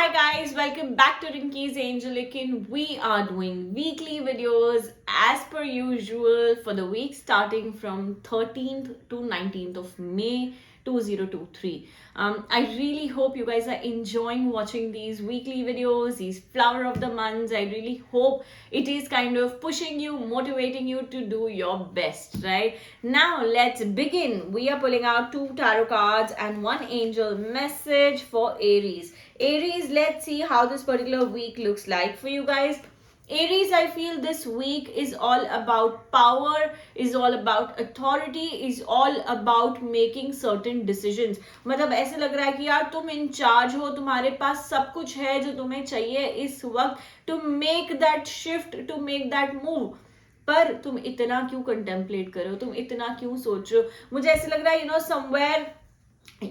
Hi guys, welcome back to Rinky's Angelican. We are doing weekly videos as per usual for the week starting from 13th to 19th of May 2023. I really hope you guys are enjoying watching these weekly videos, these flower of the months. I really hope it is kind of pushing you, motivating you to do your best, right? Now let's begin. We are pulling out 2 tarot cards and 1 angel message for Aries. Aries, let's see how this particular week looks like for you guys. Aries, I feel this week is all about power, is all about authority, is all about making certain decisions. मतलब ऐसे लग रहा है कि यार तुम in charge हो, तुम्हारे पास सब कुछ है जो तुम्हें चाहिए इस वक्त to make that shift, to make that move. पर तुम इतना क्यों कंटेम्पलेट करो, तुम इतना क्यों सोच रहे हो. मुझे ऐसे लग रहा है somewhere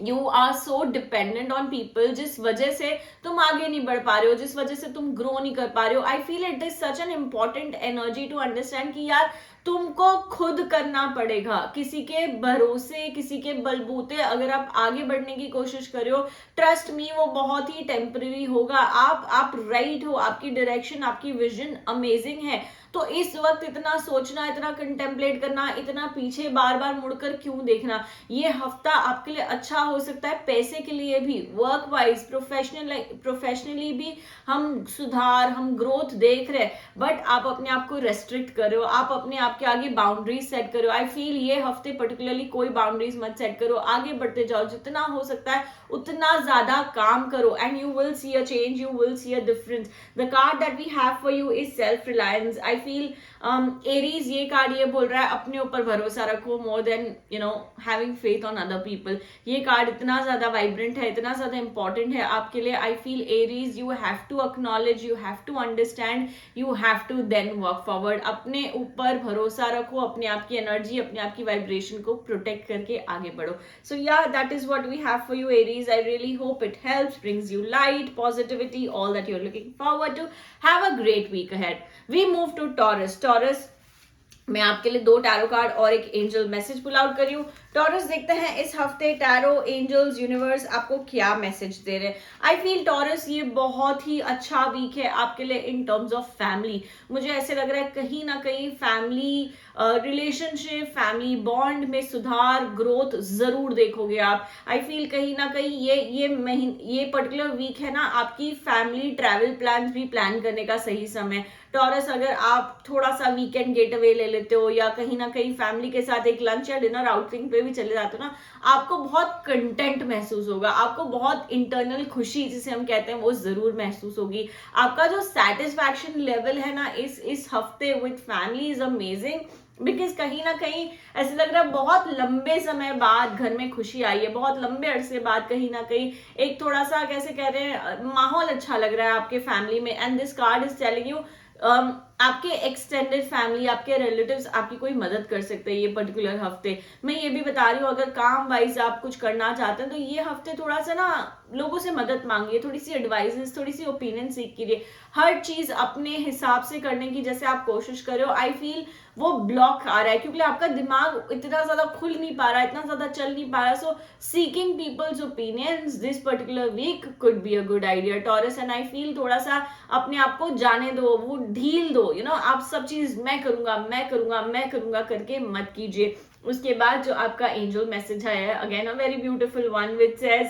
you are so dependent on people, जिस वजह से तुम आगे नहीं बढ़ पा रहे हो, जिस वजह से तुम ग्रो नहीं कर पा रहे हो. I feel it is such an important energy to understand कि यार तुमको खुद करना पड़ेगा. किसी के भरोसे, किसी के बलबूते अगर आप आगे बढ़ने की कोशिश कर रहे हो, ट्रस्ट मी वो बहुत ही टेम्पररी होगा. आप राइट हो, आपकी डायरेक्शन, आपकी विजन अमेजिंग है. तो इस वक्त इतना सोचना, इतना कंटेम्पलेट करना, इतना पीछे बार बार मुड़कर क्यों देखना. ये हफ्ता आपके लिए अच्छा हो सकता है, पैसे के लिए भी, वर्क वाइज, प्रोफेशनली भी हम सुधार, हम ग्रोथ देख रहे हैं. बट आप अपने आप को रेस्ट्रिक्ट कर रहे हो, आप अपने आप के आगे बाउंड्रीज सेट करो. आई फील ये हफ्ते पर्टिकुलरली कोई बाउंड्रीज मत सेट करो, आगे बढ़ते जाओ, जितना हो सकता है उतना ज्यादा काम करो and you will see a change, you will see a difference. The card that we have for you is self reliance. I feel Aries ये कार्ड ये बोल रहा है अपने ऊपर भरोसा रखो, more than having faith on other people. ये कार्ड इतना ज्यादा वाइब्रेंट है, इतना ज्यादा इंपॉर्टेंट है आपके लिए. I feel Aries you have to acknowledge, you have to understand, you have to then work forward. अपने ऊपर भरोसा रखो, अपने आप की एनर्जी, अपने आप की वाइब्रेशन को प्रोटेक्ट करके आगे बढ़ो. So yeah that is what we have for you Aries. I really hope it helps, brings you light, positivity, all that you're looking forward to. Have a great week ahead. We move to Taurus. मैं आपके लिए 2 tarot card और एक angel message pull out कर रही हूँ. Taurus, देखते हैं इस हफ्ते टैरो, एंजल्स, यूनिवर्स आपको क्या मैसेज दे रहे हैं. आई फील टॉरस ये बहुत ही अच्छा वीक है आपके लिए इन टर्म्स ऑफ फैमिली. मुझे ऐसे लग रहा है कहीं ना कहीं फैमिली रिलेशनशिप, फैमिली बॉन्ड में सुधार, ग्रोथ जरूर देखोगे आप. आई फील कहीं ना कहीं ये पर्टिकुलर वीक है ना आपकी फैमिली ट्रैवल प्लान भी प्लान करने का सही समय. टॉरस, अगर आप थोड़ा सा वीकेंड गेट अवे ले लेते हो या कहीं ना कहीं फैमिली के साथ एक लंच या डिनर आउटिंग पे भी चले जाते हो ना, आपको बहुत कंटेंट महसूस होगा, आपको बहुत इंटरनल खुशी जिसे हम कहते हैं वो जरूर महसूस होगी. आपका जो सेटिस्फैक्शन लेवल है ना इस हफ्ते with family is amazing. Because कहीं ना कहीं ऐसे लग रहा है बहुत लंबे समय बाद घर में खुशी आई है, बहुत लंबे अरसे बाद कहीं ना कहीं एक थोड़ा सा कैसे कह रहे हैं माहौल अच्छा लग रहा है आपके फैमिली में. And this card is telling you आपके एक्सटेंडेड फैमिली, आपके रिलेटिव्स आपकी कोई मदद कर सकते हैं ये पर्टिकुलर हफ्ते. मैं ये भी बता रही हूँ अगर काम वाइज आप कुछ करना चाहते हैं तो ये हफ्ते थोड़ा सा ना लोगों से मदद मांगिए, थोड़ी सी एडवाइजेस, थोड़ी सी ओपिनियन सीख कीजिए. हर चीज अपने हिसाब से करने की जैसे आप कोशिश कर रहे हो. आई फील वो ब्लॉक आ रहा है क्योंकि आपका दिमाग इतना ज्यादा खुल नहीं पा रहा, इतना ज्यादा चल नहीं पा रहा. So seeking peoples opinions this particular week could be a good idea Taurus. And I feel थोड़ा सा अपने आप को जाने दो, वो ढील दो. आप सब चीज मैं करूंगा करके मत कीजिए. उसके बाद जो आपका एंजल मैसेज आया है, again a very beautiful one which says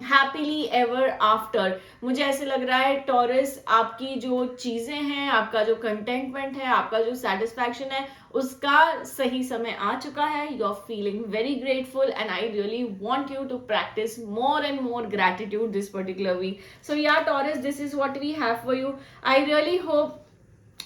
happily ever after. मुझे ऐसे लग रहा है टॉरस आपकी जो चीजें हैं, आपका जो कंटेंटमेंट है, आपका जो सेटिस्फैक्शन है, उसका सही समय आ चुका है. You are feeling very grateful and I really want you to practise more and more gratitude this particular week. So yeah Taurus, this is what we have for you. I really hope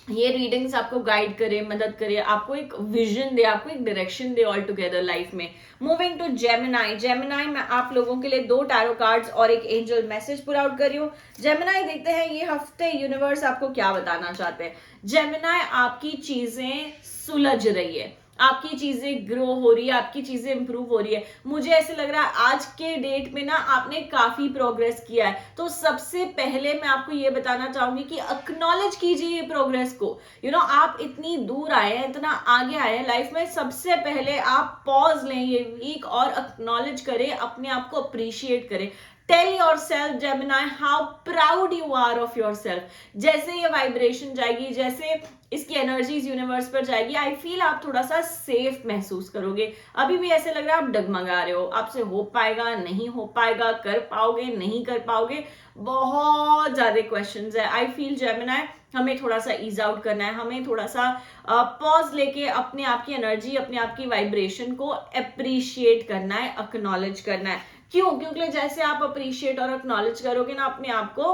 ये readings आपको guide करे, मदद करे, आपको एक vision दे, आपको एक डायरेक्शन दे ऑल टुगेदर लाइफ में. मूविंग टू जेमिनाई, मैं आप लोगों के लिए 2 टैरो कार्ड्स और एक एंजल मैसेज पुल आउट कर रही हूँ. जेमिनाई, देखते हैं ये हफ्ते यूनिवर्स आपको क्या बताना चाहते हैं. जेमिनाई, आपकी चीजें सुलझ रही है, आपकी चीजें ग्रो हो रही है, आपकी चीजें इंप्रूव हो रही है. मुझे ऐसे लग रहा है आज के डेट में ना आपने काफी प्रोग्रेस किया है. तो सबसे पहले मैं आपको ये बताना चाहूंगी कि एक्नॉलेज कीजिए ये प्रोग्रेस को. आप इतनी दूर आए हैं, इतना आगे आए हैं लाइफ में. सबसे पहले आप पॉज लें ये वीक और एक्नॉलेज करें, अपने आप को अप्रिशिएट करें. Tell yourself Gemini how proud you are of yourself. जैसे ये वाइब्रेशन जाएगी, जैसे इसकी एनर्जीज यूनिवर्स पर जाएगी, आई फील आप थोड़ा सा सेफ महसूस करोगे। अभी भी ऐसे लग रहा है आप डगमगा रहे हो, आपसे हो पाएगा नहीं हो पाएगा, कर पाओगे नहीं कर पाओगे, बहुत ज्यादा क्वेश्चंस है। आई फील जेमिनाई हमें थोड़ा सा ईज आउट करना है, हमें थोड़ा सा पॉज लेके अपने आप की एनर्जी, अपने आप की वाइब्रेशन को अप्रिशिएट करना है, एक्नॉलेज करना है। क्यों? क्योंकि जैसे आप अप्रिशिएट और एक्नॉलेज करोगे ना अपने आप को,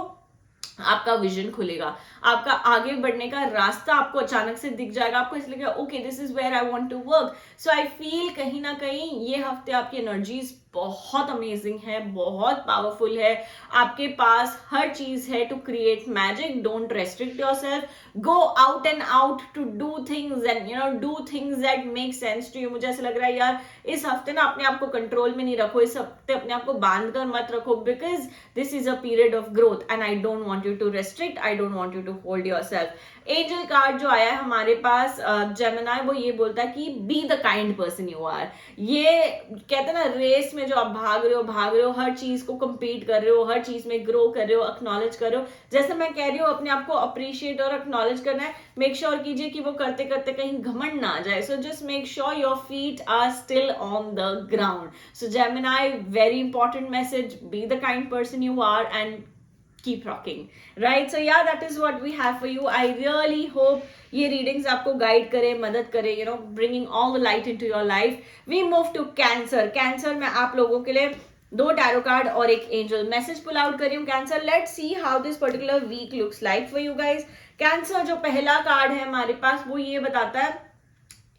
आपका विजन खुलेगा, आपका आगे बढ़ने का रास्ता आपको अचानक से दिख जाएगा, आपको इसलिए okay this is where I want to work. So I feel कहीं ना कहीं ये हफ्ते आपकी एनर्जीज बहुत अमेजिंग है, बहुत पावरफुल है, आपके पास हर चीज है to create magic. Don't restrict yourself, go out and out to do things and do things that make sense to you. मुझे ऐसा लग रहा है यार इस हफ्ते ना अपने आप को कंट्रोल में नहीं रखो, इस हफ्ते अपने आप को बांध कर मत रखो, because this is a period of growth and I don't want you to restrict, I don't want you to hold yourself. Angel card जो आया है हमारे पास जेमिनाई, वो ये बोलता है कि be the kind person you are. ये कहते हैं ना रेस में जो आप भाग रहे हो, हर चीज को compete कर रहे हो, हर चीज में ग्रो कर रहे हो, एक्नॉलेज कर रहे हो। जैसे मैं कह रही हूँ अपने आप को अप्रिशिएट और एक्नॉलेज करना है, मेक श्योर कीजिए कि वो करते करते कहीं घमंड ना आ जाए। So just make sure your feet are still on the ground. So Gemini, very important message, be the kind person you are and keep rocking, right? So yeah, that is what we have for you. I really hope ये readings आपको guide करे, मदद करे, bringing all the light into your life. We move to Cancer. Cancer में आप लोगों के लिए 2 टैरो कार्ड और एक एंजल मैसेज पुल आउट कर रही हूँ। Cancer, let's see how this particular week looks like for you guys. Cancer, जो पहला कार्ड है हमारे पास वो ये बताता है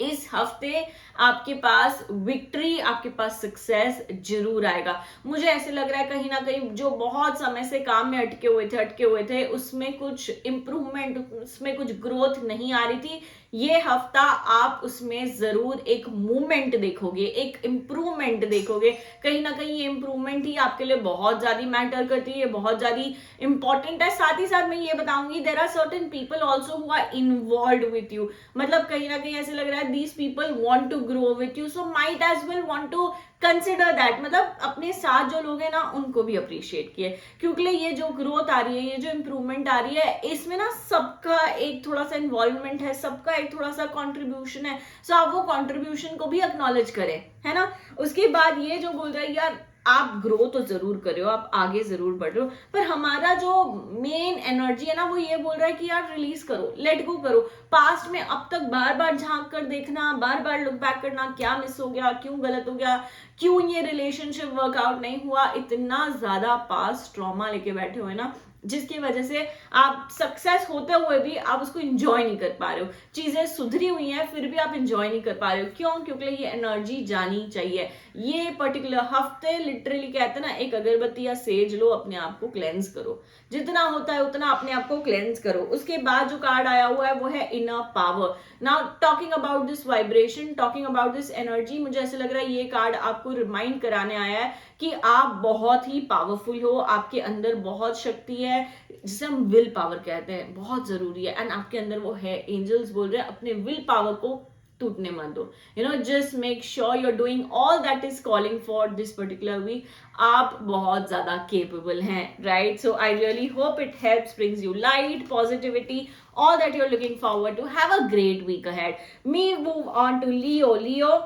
इस हफ्ते आपके पास विक्ट्री, आपके पास सक्सेस जरूर आएगा। मुझे ऐसे लग रहा है कहीं ना कहीं जो बहुत समय से काम में अटके हुए थे उसमें कुछ इंप्रूवमेंट, उसमें कुछ ग्रोथ नहीं आ रही थी। ये हफ्ता आप उसमें जरूर एक मूवमेंट देखोगे, एक इंप्रूवमेंट देखोगे। कहीं ना कहीं ये इंप्रूवमेंट ही आपके लिए बहुत ज्यादा मैटर करती है, बहुत ज्यादा इंपॉर्टेंट है। साथ ही साथ मैं ये बताऊंगी there are certain people also who are involved with you. मतलब कहीं ना कहीं ऐसे लग रहा है these people want to grow with you, so might as well want to consider that. मतलब अपने साथ जो लोग हैं ना उनको भी अप्रिशिएट किए, क्योंकि ये जो ग्रोथ आ रही है, ये जो इंप्रूवमेंट आ रही है, इसमें ना सबका एक थोड़ा सा इन्वॉल्वमेंट है, सबका एक थोड़ा सा कंट्रीब्यूशन है। सो आप वो कंट्रीब्यूशन को भी एक्नॉलेज करें, है ना। उसके बाद ये जो बोल रहे हैं यार आप ग्रो तो जरूर कर रहे हो, आप आगे जरूर बढ़ रहे हो, पर हमारा जो मेन एनर्जी है ना वो ये बोल रहा है कि यार रिलीज करो, लेट गो करो। पास्ट में अब तक बार बार झांक कर देखना, बार बार लुक बैक करना, क्या मिस हो गया, क्यों गलत हो गया, क्यों ये रिलेशनशिप वर्कआउट नहीं हुआ, इतना ज्यादा पास्ट ट्रॉमा लेके बैठे हुए ना, जिसकी वजह से आप सक्सेस होते हुए भी आप उसको एंजॉय नहीं कर पा रहे हो। चीजें सुधरी हुई हैं फिर भी आप एंजॉय नहीं कर पा रहे हो। क्यों? क्योंकि ये एनर्जी जानी चाहिए। ये पर्टिकुलर हफ्ते लिटरली कहते हैं ना, एक अगरबत्ती या सेज लो, अपने आप को क्लेंस करो, जितना होता है उतना अपने आप को क्लेंस करो। उसके बाद जो कार्ड आया हुआ है वो है inner power. Now talking about this vibration, talking about this energy, मुझे ऐसा लग रहा है ये कार्ड आपको रिमाइंड कराने आया है कि आप बहुत ही पावरफुल हो, आपके अंदर बहुत शक्ति है, जिसे हम विल पावर कहते हैं, बहुत जरूरी है, एंड आपके अंदर वो है। एंजल्स बोल रहे हैं अपने विल पावर को टूटने मत दो, just make sure you are doing all that is calling for this particular week. आप बहुत ज्यादा केपेबल हैं, right? So I really hope it helps, brings you light, positivity, all that you're looking forward to. Have a great week ahead. Me move on to Leo.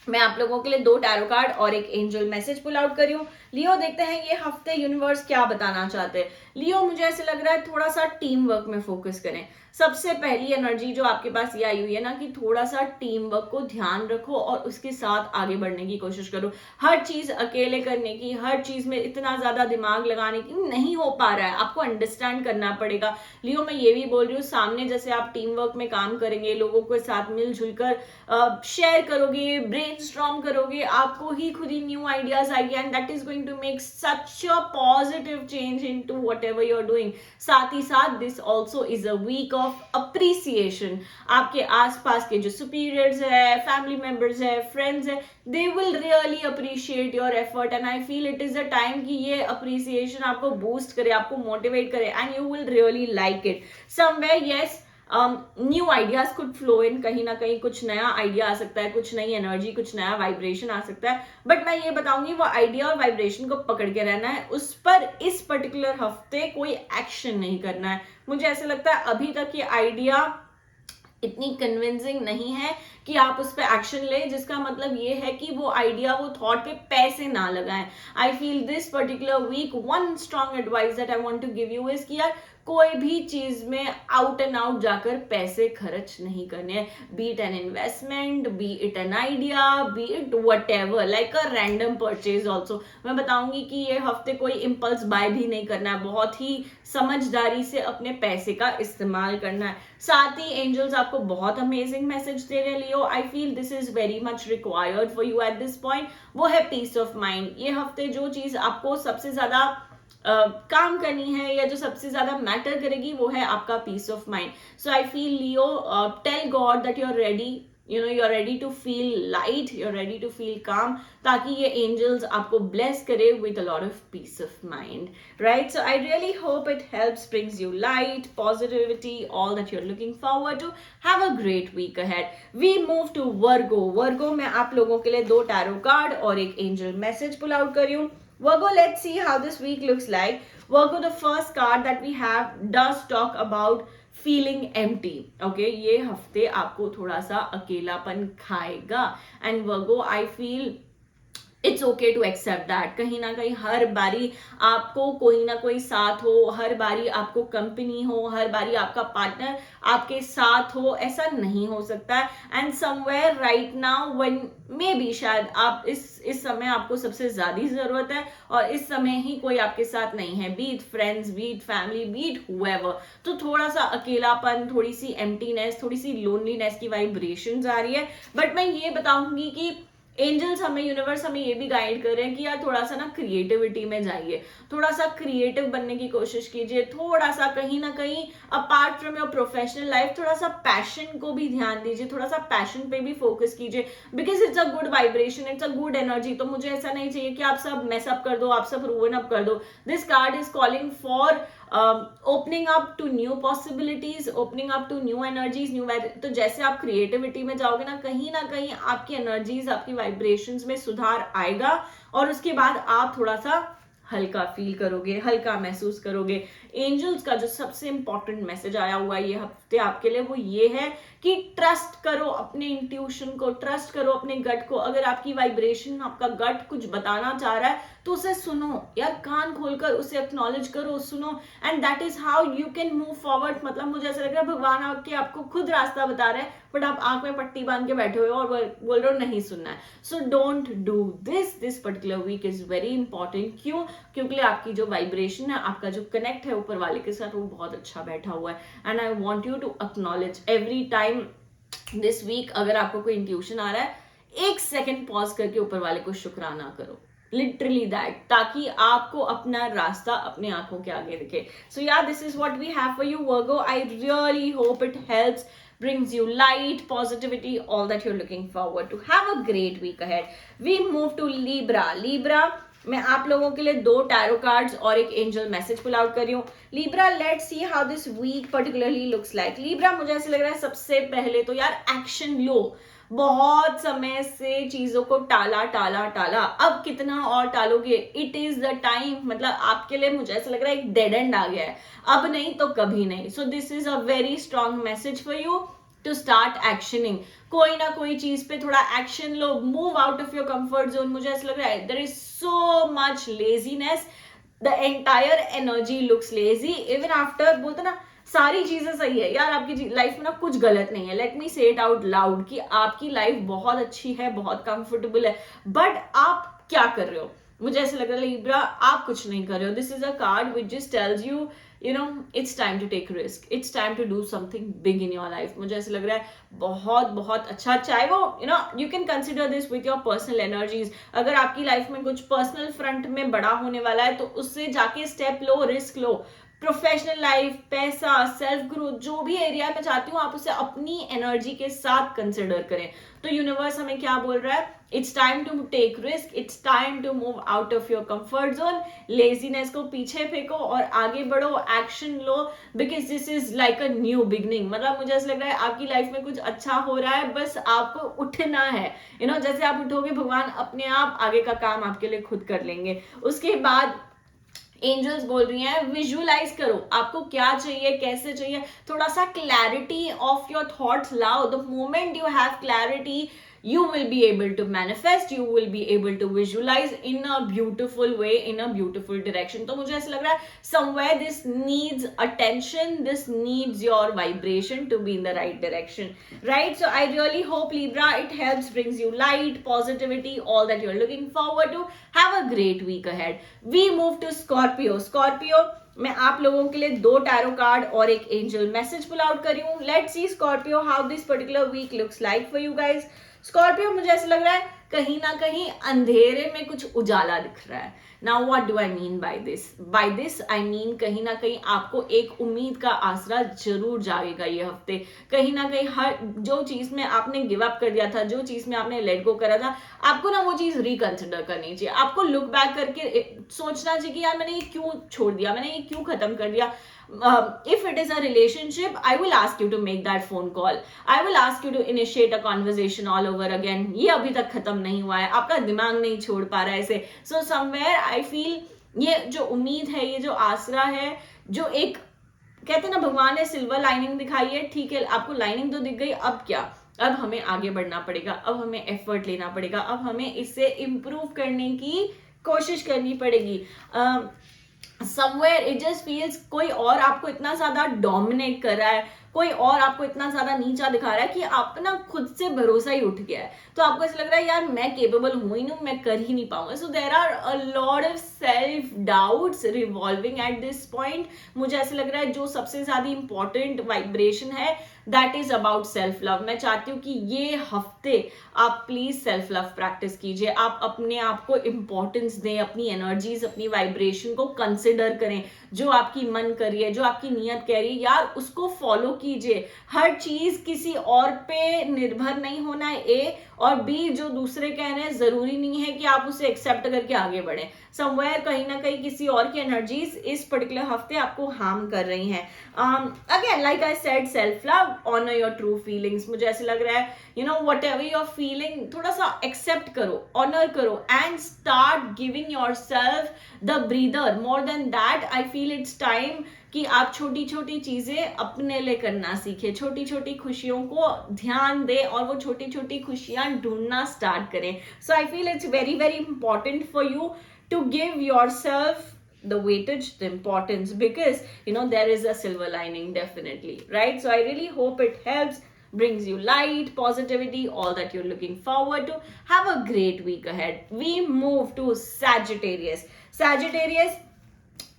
मैं आप लोगों के लिए 2 tarot card और एक एंजल मैसेज पुल आउट कर रही हूँ। लियो, देखते हैं ये हफ्ते यूनिवर्स क्या बताना चाहते हैं। लियो, मुझे ऐसे लग रहा है थोड़ा सा टीम वर्क में फोकस करें। सबसे पहली एनर्जी जो आपके पास ये आई हुई है ना कि थोड़ा सा टीम वर्क को ध्यान रखो और उसके साथ आगे बढ़ने की कोशिश करो। हर चीज अकेले करने की, हर चीज में इतना ज्यादा दिमाग लगाने की नहीं हो पा रहा है, आपको अंडरस्टैंड करना पड़ेगा। लियो, मैं ये भी बोल रही हूँ सामने जैसे आप टीम वर्क में काम करेंगे, लोगों के साथ मिलजुल कर शेयर करोगे, ब्रेनस्टॉर्म करोगे, आपको ही खुद ही न्यू आइडियाज आएंगे, and that is going to make such a positive change into whatever you are doing. साथ ही साथ this also is a week of appreciation. आपके आसपास के जो सुपीरियर्स है, फैमिली मेंबर्स है, फ्रेंड्स है, they will really appreciate your effort, and I feel it is a time कि ये अप्रिसिएशन आपको बूस्ट करे, आपको मोटिवेट करे, and you will really like it. Somewhere yes, new ideas could flow in, कहीं ना कहीं कुछ नया आइडिया आ सकता है, कुछ नई एनर्जी, कुछ नया वाइब्रेशन आ सकता है. बट मैं ये बताऊंगी वो आइडिया और वाइब्रेशन को पकड़ के रहना है, उस पर इस पर्टिकुलर हफ्ते कोई एक्शन नहीं करना है. मुझे ऐसा लगता है अभी तक ये आइडिया इतनी कन्विंसिंग नहीं है कि आप उस पर एक्शन ले, जिसका मतलब ये है कि वो आइडिया, वो थॉट पे पैसे ना लगाएं. I feel this particular week one strong advice that I want to give you is कि यार कोई भी चीज में आउट एंड आउट जाकर पैसे खर्च नहीं करने हैं. B it an investment, B it an idea, B it what ever, like a random purchase also. मैं बताऊंगी कि ये हफ्ते कोई इम्पल्स बाय भी नहीं करना है, बहुत ही समझदारी से अपने पैसे का इस्तेमाल करना है. साथ ही एंजल्स आपको बहुत अमेजिंग मैसेज दे रहे हैं Leo. I feel this is very much required for you at this point. वो है पीस ऑफ माइंड. ये हफ्ते जो चीज आपको सबसे ज्यादा काम करनी है या जो सबसे ज्यादा मैटर करेगी वो है आपका peace of mind. So I feel Leo, tell God that you are ready, you're ready to feel light, you're ready to feel calm, ताकि ये angels आपको bless करे with a lot of peace of mind, right? So I really hope it helps, brings you light, positivity, all that you're looking forward to. Have a great week ahead. We move to Virgo. Virgo में आप लोगों के लिए 2 tarot card और एक angel message pull out कर रही हूँ. Virgo, let's see how this week looks like. Virgo, the first card that we have does talk about feeling empty. Okay, ये हफ्ते आपको थोड़ा सा अकेलापन खाएगा. And Virgo, I feel it's okay to accept that. कहीं ना कहीं हर बारी आपको कोई ना कोई साथ हो, हर बारी आपको कंपनी हो, हर बारी आपका पार्टनर आपके साथ हो, ऐसा नहीं हो सकता है. And somewhere right now when may be शायद आप इस समय आपको सबसे ज्यादा जरूरत है और इस समय ही कोई आपके साथ नहीं है, be it friends, be it family, be it whoever. तो थोड़ा सा अकेलापन, थोड़ी सी एम्प्टीनेस, थोड़ी सी लोनलीनेस की वाइब्रेशंस आ रही है. बट मैं ये बताऊंगी कि एंजल्स हमें, यूनिवर्स हमें ये भी गाइड कर रहे हैं कि यार थोड़ा सा ना क्रिएटिविटी में जाइए, थोड़ा सा क्रिएटिव बनने की कोशिश कीजिए, थोड़ा सा कहीं ना कहीं apart from your professional life थोड़ा सा पैशन को भी ध्यान दीजिए, थोड़ा सा पैशन पे भी फोकस कीजिए. Because it's a good vibration, it's a good energy. तो मुझे ऐसा नहीं चाहिए कि आप सब मेस अप कर दो, आप सब रूवन अप कर दो. This card is calling for opening up to new possibilities, opening up to new energies, new. तो जैसे आप क्रिएटिविटी में जाओगे ना कहीं आपकी एनर्जीज, आपकी वाइब्रेशंस में सुधार आएगा और उसके बाद आप थोड़ा सा हल्का फील करोगे, हल्का महसूस करोगे. एंजल्स का जो सबसे इंपॉर्टेंट मैसेज आया हुआ है ये हफ्ते आपके लिए वो ये है कि ट्रस्ट करो अपने इंट्यूशन को, ट्रस्ट करो अपने गट को. अगर आपकी वाइब्रेशन, आपका गट कुछ बताना चाह रहा है तो उसे सुनो यार, कान खोलकर उसे एक्नॉलेज करो, सुनो. And that is how you can move forward. मतलब मुझे ऐसा लग रहा है भगवान आपको खुद रास्ता बता रहे हैं, बट आप आंख में पट्टी बांध के बैठे हुए हो और बोल रहे हो नहीं सुनना है. So don't do this particular week is very important. क्यों? क्योंकि आपकी जो वाइब्रेशन है, आपका जो कनेक्ट है ऊपर वाले के साथ, वो बहुत अच्छा बैठा हुआ है. And I want you to acknowledge every time this week. अगर आपको कोई इंट्यूशन आ रहा है, 1 सेकेंड पॉज करके ऊपर वाले को शुक्राना करो, लिटरली दैट, ताकि आपको अपना रास्ता अपने आंखों के आगे दिखे. So yeah this is what we have for you Virgo. I really hope it helps, brings you light, positivity, all that you're looking forward to. Have a great week ahead. We move to Libra. Libra, मैं आप लोगों के लिए 2 tarot cards और एक angel message pull out कर रही हूँ. Libra, let's see how this week particularly looks like. Libra, मुझे ऐसे लग रहा है सबसे पहले तो यार एक्शन लो. बहुत समय से चीजों को टाला टाला टाला, अब कितना और टालोगे. It is the time. मतलब आपके लिए मुझे ऐसा लग रहा है एक डेड एंड आ गया है, अब नहीं तो कभी नहीं. So this is a very strong message for you to start actioning. कोई ना कोई चीज पे थोड़ा एक्शन लो, move out of your comfort zone. मुझे ऐसा लग रहा है there is so much laziness, the entire energy looks lazy even after. बोलते ना सारी चीजें सही है यार, आपकी लाइफ में ना कुछ गलत नहीं है. लेट मी से इट आउट लाउड कि आपकी लाइफ बहुत अच्छी है, बहुत कंफर्टेबल है, बट आप क्या कर रहे हो? मुझे ऐसा लग रहा है लिब्रा आप कुछ नहीं कर रहे हो. This is a card which just tells you it's time to take risk, it's time to do something big in your life. मुझे ऐसा लग रहा है बहुत बहुत अच्छा. चाहे वो you can consider this with your personal energies. अगर आपकी लाइफ में कुछ पर्सनल फ्रंट में बड़ा होने वाला है तो उससे जाके स्टेप लो, रिस्क लो. प्रोफेशनल लाइफ, पैसा, सेल्फ ग्रोथ, जो भी एरिया में चाहती हूँ आप उसे अपनी एनर्जी के साथ कंसिडर करें. तो यूनिवर्स हमें क्या बोल रहा है? It's time to take risk, it's time to move out of your comfort zone. Laziness को पीछे फेंको और आगे बढ़ो, एक्शन लो, because this is like a new beginning. मतलब मुझे ऐसा लग रहा है आपकी लाइफ में कुछ अच्छा हो रहा है, बस आपको उठना है. जैसे आप उठोगे भगवान अपने आप आगे का काम आपके लिए खुद कर लेंगे. उसके बाद एंजल्स बोल रही हैं विजुअलाइज करो आपको क्या चाहिए, कैसे चाहिए. थोड़ा सा क्लैरिटी ऑफ योर थॉट्स लाओ. The moment you have clarity, you will be able to manifest, you will be able to visualize in a beautiful way, in a beautiful direction. तो मुझे ऐसा लग रहा है somewhere this needs attention, this needs your vibration to be in the right direction, right? So I really hope Libra it helps, brings you light, positivity, all that you're looking forward to. Have a great week ahead. We move to Scorpio. मैं आप लोगों के लिए 2 tarot card और एक angel message pull out करी हूँ. Let's see Scorpio how this particular week looks like for you guys. Scorpio मुझे ऐसा लग रहा है कहीं ना कहीं अंधेरे में कुछ उजाला दिख रहा है. Now what do I mean by this I mean कहीं ना कहीं आपको एक उम्मीद का आसरा जरूर जागेगा ये हफ्ते. कहीं ना कहीं हर जो चीज में आपने गिव अप कर दिया था, जो चीज में आपने लेट गो करा था, आपको ना वो चीज रिकंसिडर करनी चाहिए. आपको लुक बैक करके सोचना चाहिए कि यार मैंने ये क्यों छोड़ दिया, मैंने ये क्यों खत्म कर दिया. If it is a relationship, I will ask you to make that phone call. I will ask you to initiate a conversation all over again. ये अभी तक खत्म नहीं हुआ है, आपका दिमाग नहीं छोड़ पा रहा है इसे. So somewhere I feel ये जो उम्मीद है, ये जो आसरा है, जो एक कहते हैं ना भगवान ने सिल्वर लाइनिंग दिखाई है, ठीक है आपको लाइनिंग तो दिख गई, अब क्या, अब हमें आगे बढ़ना पड़ेगा, अब हमें एफर्ट लेना पड़ेगा, अब हमें इससे इम्प्रूव करने की कोशिश करनी पड़ेगी. समवेयर इट जस्ट फील्स कोई और आपको इतना ज्यादा डोमिनेट कर रहा है, कोई और आपको इतना ज्यादा नीचा दिखा रहा है कि आप ना खुद से भरोसा ही उठ गया है. तो आपको ऐसा लग रहा है यार मैं केपेबल हूं ही नहीं, मैं कर ही नहीं पाऊंगा. So there are a lot of self doubts revolving at this point. मुझे ऐसा लग रहा है जो सबसे ज्यादा इंपॉर्टेंट वाइब्रेशन है that is about self love. मैं चाहती हूँ कि ये हफ्ते आप प्लीज सेल्फ लव प्रैक्टिस कीजिए. आप अपने आप को इंपॉर्टेंस दें, अपनी एनर्जीज, अपनी वाइब्रेशन को कंसिडर करें. जो आपकी मन कर रही है, जो आपकी नियत कह रही है यार उसको फॉलो कीजिए. हर चीज किसी और पे निर्भर नहीं होना है. ए और बी जो दूसरे कह रहे हैं जरूरी नहीं है कि आप उसे एक्सेप्ट करके आगे बढ़े. समवेयर कहीं ना कहीं किसी और की एनर्जीज इस पर्टिकुलर हफ्ते आपको हार्म कर रही हैं. Again like I said self love, honour your true feelings. मुझे ऐसे लग रहा है वट एवर यूर फीलिंग थोड़ा सा एक्सेप्ट करो, ऑनर करो and start giving your self the breather. More than that I feel it's time कि आप छोटी छोटी चीजें अपने लिए करना सीखें, छोटी छोटी खुशियों को ध्यान दें और वो छोटी छोटी खुशियां ढूंढना स्टार्ट करें. So I feel it's very very important for you to give yourself the weightage, the importance, because there is a silver lining definitely, right? So I really hope it helps, brings you light, positivity, all that you're looking forward to. Have a great week ahead. We move to Sagittarius.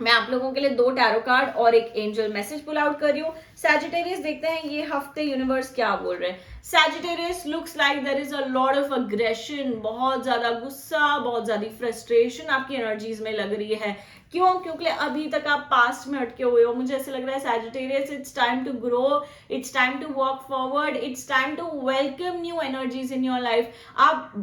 मैं आप लोगों के लिए 2 tarot card और एक angel message pull out कर रही हूँ. सैजिटेरियस देखते हैं ये हफ्ते यूनिवर्स क्या बोल रहे हैं. Sagittarius looks like there is a lot of aggression. बहुत ज्यादा गुस्सा, बहुत ज्यादा फ्रस्ट्रेशन आपकी एनर्जीज में लग रही है. क्यों? क्योंकि अभी तक आप पास्ट में अटके हुए हो. मुझे ऐसे लग रहा है Sagittarius it's time to grow, it's time to walk forward, it's time to welcome new energies in your life. आप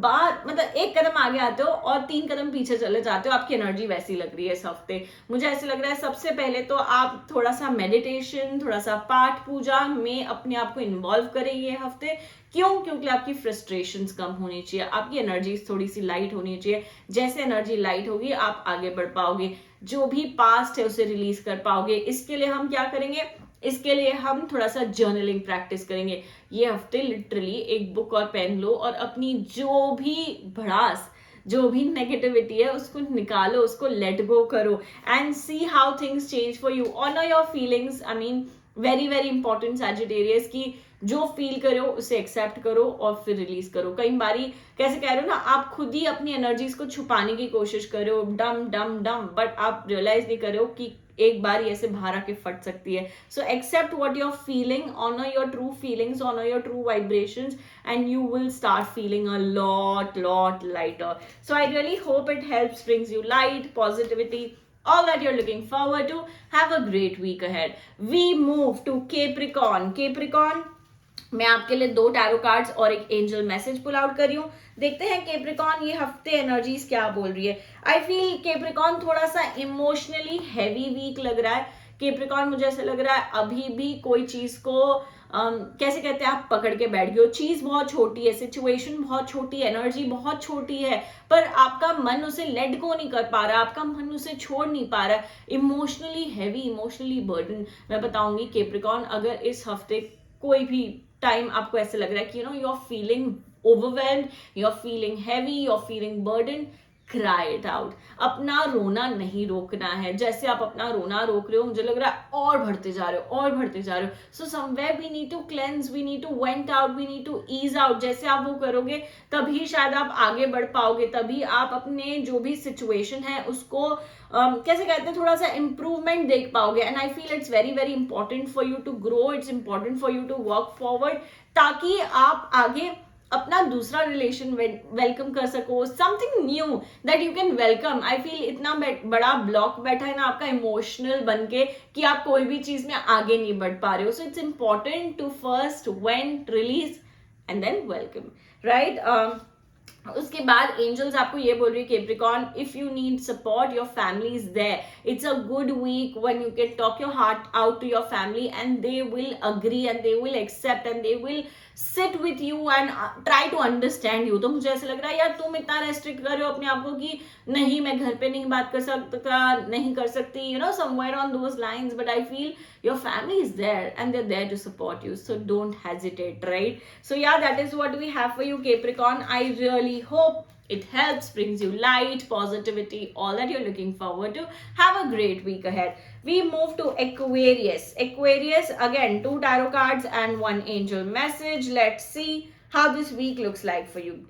मतलब एक कदम आगे आते हो और 3 कदम पीछे चले जाते हो. आपकी एनर्जी वैसी लग रही है इस हफ्ते. मुझे ऐसे लग रहा है सबसे पहले तो आप थोड़ा सा मेडिटेशन, थोड़ा सा पाठ पूजा में अपने आप को इन्वॉल्व करें ये हफ्ते. क्यों? क्योंकि आपकी फ्रस्ट्रेशंस कम होनी चाहिए, आपकी एनर्जी थोड़ी सी लाइट होनी चाहिए. जैसे एनर्जी लाइट होगी आप आगे बढ़ पाओगे, जो भी पास्ट है उसे रिलीज कर पाओगे. इसके लिए हम क्या करेंगे? इसके लिए हम थोड़ा सा जर्नलिंग प्रैक्टिस करेंगे ये हफ्ते. लिटरली एक बुक और पेन लो और अपनी जो भी भड़ास, जो भी नेगेटिविटी है उसको निकालो, उसको लेट गो करो and see how things change for you. Honour your feelings. I mean very very important Sagittarius की जो फील करो उसे एक्सेप्ट करो और फिर रिलीज करो. कई बारी कैसे कह रहे हो ना, आप खुद ही अपनी एनर्जीज को छुपाने की कोशिश कर रहे हो, डम डम डम, बट आप रियलाइज नहीं कर रहे हो कि एक बार ऐसे बाहर आके फट सकती है. So accept what you are feeling, honour your true feelings, honour your true vibrations and you will start feeling a lot lighter. So I really hope it helps, brings you light, positivity, all that you're looking forward to. Have a great week ahead. We move to Capricorn. मैं आपके लिए 2 tarot cards और एक angel message pull out कर रही हूँ। देखते हैं कैप्रिकॉन ये हफ्ते एनर्जीज क्या बोल रही है। आई फील कैप्रिकॉन थोड़ा सा इमोशनली हैवी वीक लग रहा है। कैप्रिकॉन मुझे ऐसा लग रहा है अभी भी कोई चीज को कैसे कहते हैं, आप पकड़ के बैठ गए हो। चीज बहुत छोटी है, सिचुएशन बहुत छोटी है, एनर्जी बहुत छोटी है, पर आपका मन उसे लेट गो नहीं कर पा रहा, आपका मन उसे छोड़ नहीं पा रहा। Emotionally heavy, emotionally burden. मैं बताऊंगी कैप्रिकॉन, अगर इस हफ्ते कोई भी टाइम आपको ऐसे लग रहा है कि you are feeling overwhelmed, you are feeling heavy, you are feeling burden, cry it out. अपना रोना नहीं रोकना है। जैसे आप अपना रोना रोक रहे हो, मुझे लग रहा है और भरते जा रहे हो, और भरते जा रहे हो। So somewhere we need to cleanse, we need to vent out, we need to ease out. जैसे आप वो करोगे तभी शायद आप आगे बढ़ पाओगे, तभी आप अपने जो भी सिचुएशन है उसको कैसे कहते हैं, थोड़ा सा इंप्रूवमेंट देख पाओगे। And I feel it's very very important for you to grow, it's important for you to work forward, ताकि आप आगे अपना दूसरा रिलेशन वेलकम कर सको, something new that you can welcome. I feel इतना बड़ा ब्लॉक बैठा है ना आपका इमोशनल बन के कि आप कोई भी चीज में आगे नहीं बढ़ पा रहे हो। So it's important to first vent, release and then welcome, right. उसके बाद एंजल्स आपको ये बोल रही है Capricorn, if you need support your family is there. It's a good week when you can talk your heart out to your family and they will agree and they will accept and they will sit with you and try to understand you. तो मुझे ऐसा लग रहा है यार तुम इतना restrict कर रहे हो अपने आप को कि नहीं मैं घर पे नहीं बात कर सकता, नहीं कर सकती, somewhere on those lines, but I feel your family is there and they're there to support you, so don't hesitate, right? So yeah, that is what we have for you, Capricorn. I really hope it helps, brings you light, positivity, all that you're looking forward to. Have a great week ahead. We move to Aquarius. Aquarius, again 2 tarot cards and 1 angel message. Let's see how this week looks like for you.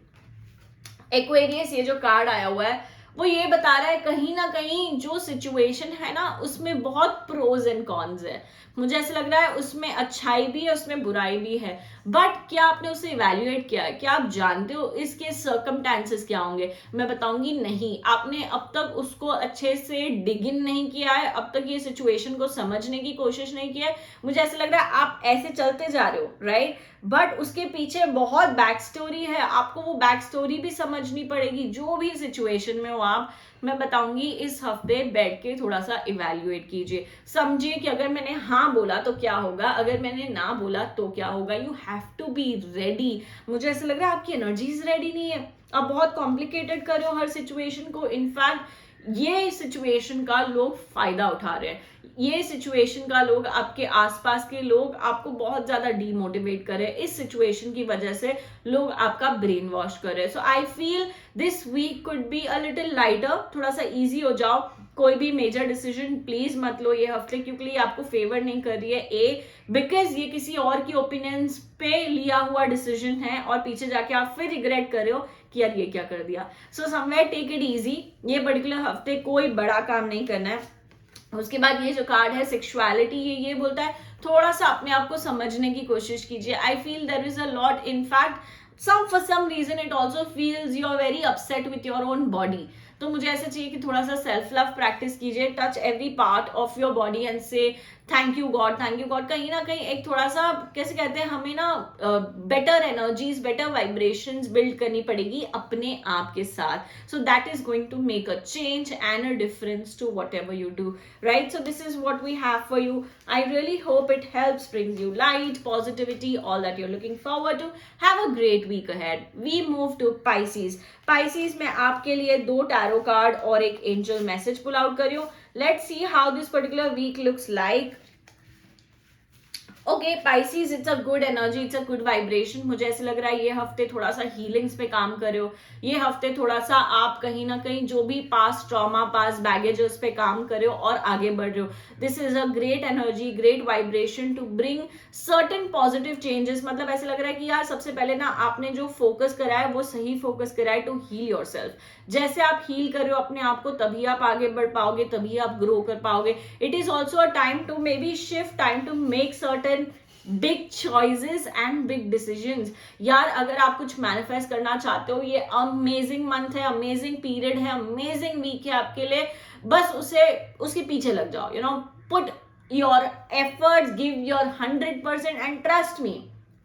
Aquarius, ये जो card आया हुआ है वो ये बता रहा है कहीं ना कहीं जो सिचुएशन है ना उसमें बहुत प्रोज एंड कॉन्स है। मुझे ऐसा लग रहा है उसमें अच्छाई भी है, उसमें बुराई भी है, बट क्या आपने उसे इवेल्युएट किया है? क्या आप जानते हो इसके सर्कमस्टेंसेस क्या होंगे? मैं बताऊंगी नहीं। आपने अब तक उसको अच्छे से डिग इन नहीं किया है, अब तक ये सिचुएशन को समझने की कोशिश नहीं किया है। मुझे ऐसा लग रहा है आप ऐसे चलते जा रहे हो, राइट, बट उसके पीछे बहुत बैक स्टोरी है, आपको वो बैक स्टोरी भी समझनी पड़ेगी। जो भी सिचुएशन में हो आप, मैं बताऊंगी इस हफ्ते बैठ के थोड़ा सा इवेल्युएट कीजिए, समझिए कि अगर मैंने हाँ बोला तो क्या होगा, अगर मैंने ना बोला तो क्या होगा। You have to be ready. मुझे ऐसा लग रहा है आपकी एनर्जीज रेडी नहीं है, आप बहुत कॉम्प्लिकेटेड कर रहे हो हर सिचुएशन को। इनफैक्ट ये सिचुएशन का लोग फायदा उठा रहे हैं, ये सिचुएशन का लोग, आपके आसपास के लोग आपको बहुत ज्यादा डीमोटिवेट कर रहे हैं। इस सिचुएशन की वजह से लोग आपका ब्रेन वॉश कर रहे हैं। So I feel this week could be a little lighter, थोड़ा सा इजी हो जाओ। कोई भी मेजर डिसीजन प्लीज मत लो ये हफ्ते, क्योंकि ये आपको फेवर नहीं कर रही है। बिकॉज ये किसी और की ओपिनियंस पे लिया हुआ डिसीजन है और पीछे जाके आप फिर रिग्रेट कर रहे हो कि यार ये क्या कर दिया। So somewhere take it easy, ये पर्टिकुलर हफ्ते कोई बड़ा काम नहीं करना है। उसके बाद ये जो कार्ड है सेक्सुअलिटी, ये बोलता है थोड़ा सा अपने आप को समझने की कोशिश कीजिए। I feel there is a lot, in fact for some reason it also feels you are very upset with your own body. तो मुझे ऐसा चाहिए कि थोड़ा सा सेल्फ लव प्रैक्टिस कीजिए, touch every part of your body and say thank you God, thank you God. कहीं ना कहीं एक थोड़ा सा कैसे कहते हैं, हमें ना better energies, better vibrations build करनी पड़ेगी अपने आप के साथ। So that is going to make a change and a difference to whatever you do, right? So this is what we have for you. I really hope it helps, brings you light, positivity, all that you're looking forward to. Have a great week ahead. We move to Pisces. Pisces में आपके लिए 2 tarot card और एक angel message pull out कर रही हूँ. Let's see how this particular week looks like. Okay Pisces, it's a good energy, it's a good vibration. मुझे ऐसे लग रहा है ये हफ्ते थोड़ा सा हीलिंग्स पे काम कर रहे हो. ये हफ्ते थोड़ा सा आप कहीं ना कहीं जो भी पास्ट ट्रॉमा, पास्ट बैगेज उस पे काम कर रहे हो और आगे बढ़ रहे हो. This is a great energy, great vibration to bring certain positive changes. मतलब ऐसे लग रहा है कि यार सबसे पहले ना आपने जो फोकस करा है वो सही फोकस करा है टू हील योर सेल्फ. जैसे आप हील कर रहे हो अपने आप को, तभी आप आगे बढ़ पाओगे, तभी आप ग्रो कर पाओगे. It is also a time to maybe shift, time to make certain big choices and big decisions. यार अगर आप कुछ मैनिफेस्ट करना चाहते हो, ये अमेजिंग मंथ है, अमेजिंग पीरियड है, अमेजिंग वीक है आपके लिए. बस उसके पीछे लग जाओ, put your efforts, give your 100% and trust me,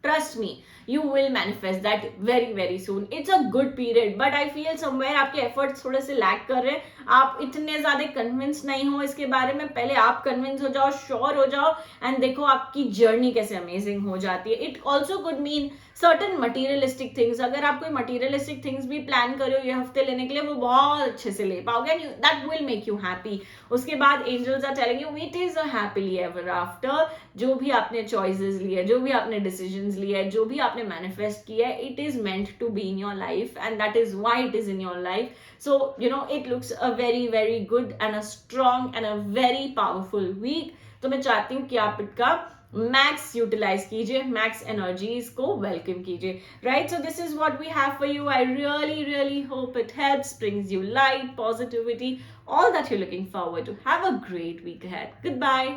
trust me, you will manifest that very very soon. It's a good period, but I feel somewhere आपके efforts थोड़े से lag कर रहे हैं, आप इतने ज्यादा convinced नहीं हो इसके बारे में. पहले आप convince हो जाओ, sure हो जाओ, and देखो आपकी journey कैसे amazing हो जाती है. It also could mean certain materialistic things. अगर आप कोई materialistic things भी plan कर रहे हो ये हफ्ते लेने के लिए, वो बहुत अच्छे से ले पाओगे, and that will make you happy. उसके बाद angels are telling you it is a happily ever after. जो भी आपने choices लिए, जो भी आपने decisions लिए, जो भी आपने manifest किया है, it is meant to be in your life, and that is why it is in your life. So it looks a very very good and a strong and a very powerful week. तो मैं चाहती हूँ कि आप इसका max utilize कीजिए, max energies को welcome कीजिए. Right, so this is what we have for you. I really really hope it helps, brings you light, positivity, all that you're looking forward to. Have a great week ahead. Goodbye.